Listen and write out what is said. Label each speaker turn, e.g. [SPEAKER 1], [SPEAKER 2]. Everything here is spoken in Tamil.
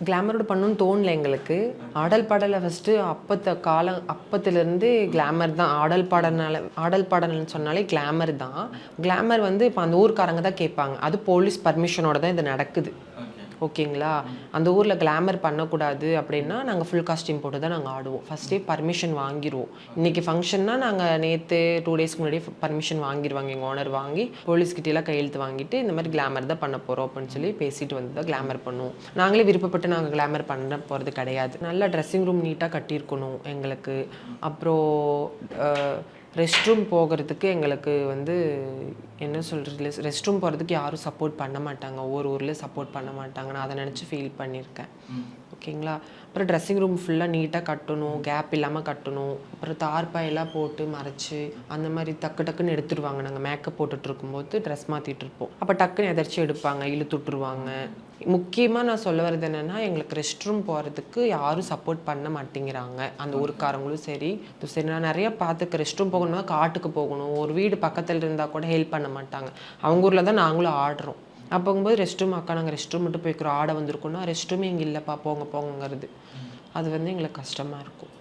[SPEAKER 1] கிளாமரோட பண்ணணும்னு தோணல எங்களுக்கு. ஆடல் பாடலில் ஃபஸ்ட்டு அப்பத்துலேருந்து கிளாமர் தான். ஆடல் பாடல்னு சொன்னாலே கிளாமர் தான். கிளாமர் வந்து இப்போ அந்த ஊர்க்காரங்க தான் கேட்பாங்க. அது போலீஸ் பர்மிஷனோட தான் இது நடக்குது. ஓகேங்களா? அந்த ஊரில் கிளாமர் பண்ணக்கூடாது அப்படின்னா நாங்கள் ஃபுல் காஸ்டியூம் போட்டு தான் நாங்கள் ஆடுவோம். ஃபஸ்ட்டே பர்மிஷன் வாங்கிடுவோம். இன்றைக்கி ஃபங்க்ஷன்னா நாங்கள் நேற்று 2 டேஸ்க்கு முன்னாடியே பர்மிஷன் வாங்கிடுவாங்க. எங்கள் ஓனர் வாங்கி போலீஸ்கிட்டலாம் கையெழுத்து வாங்கிட்டு இந்த மாதிரி கிளாமர் தான் பண்ண போகிறோம் அப்படின்னு சொல்லி பேசிட்டு வந்து தான் கிளாமர் பண்ணுவோம். நாங்களே விருப்பப்பட்டு நாங்கள் கிளாமர் பண்ண போகிறது கிடையாது. நல்லா ட்ரெஸ்ஸிங் ரூம் நீட்டாக கட்டியிருக்கணும் எங்களுக்கு. அப்புறம் ரெஸ்ட் ரூம் போகிறதுக்கு எங்களுக்கு வந்து என்ன சொல்கிறது, ரெஸ்ட் ரூம் போகிறதுக்கு யாரும் சப்போர்ட் பண்ண மாட்டாங்க. ஒவ்வொரு ஊரில் சப்போர்ட் பண்ண மாட்டாங்க. நான் அதை நினச்சி ஃபீல் பண்ணியிருக்கேன். ஓகேங்களா? அப்புறம் ட்ரெஸ்ஸிங் ரூம் ஃபுல்லாக நீட்டாக கட்டணும், கேப் இல்லாமல் கட்டணும். அப்புறம் தார்பாயெல்லாம் போட்டு மறைச்சி அந்த மாதிரி டக்குன்னு எடுத்துருவாங்க. நாங்கள் மேக்கப் போட்டுட்டு இருக்கும்போது ட்ரெஸ் மாற்றிட்டு இருப்போம். அப்போ டக்குன்னு எதாச்சும் எடுப்பாங்க, இழுத்துட்ருவாங்க. முக்கியமாக நான் சொல்ல வர்றது என்னென்னா, எங்களுக்கு ரெஸ்ட் ரூம் போகிறதுக்கு யாரும் சப்போர்ட் பண்ண மாட்டேங்கிறாங்க. அந்த ஊருக்காரங்களும் சரி சரி. நான் நிறையா பார்த்துக்க ரெஸ்ட் ரூம் போகணும்னா காட்டுக்கு போகணும். ஒரு வீடு பக்கத்தில் இருந்தால் கூட ஹெல்ப் பண்ண மாட்டாங்க. அவங்க ஊரில் தான் நாங்களும் ஆடுறோம். அப்போங்கும்போது ரெஸ்ட் ரூம் அக்கா நாங்கள் ரெஸ்ட் ரூம் மட்டும் போய்க்கிறோம், ஆட வந்திருக்கோன்னா ரெஸ்ட் ரூமே இங்கே இல்லைப்பா போங்கங்கிறது. அது வந்து எங்களுக்கு கஷ்டமாக இருக்கும்.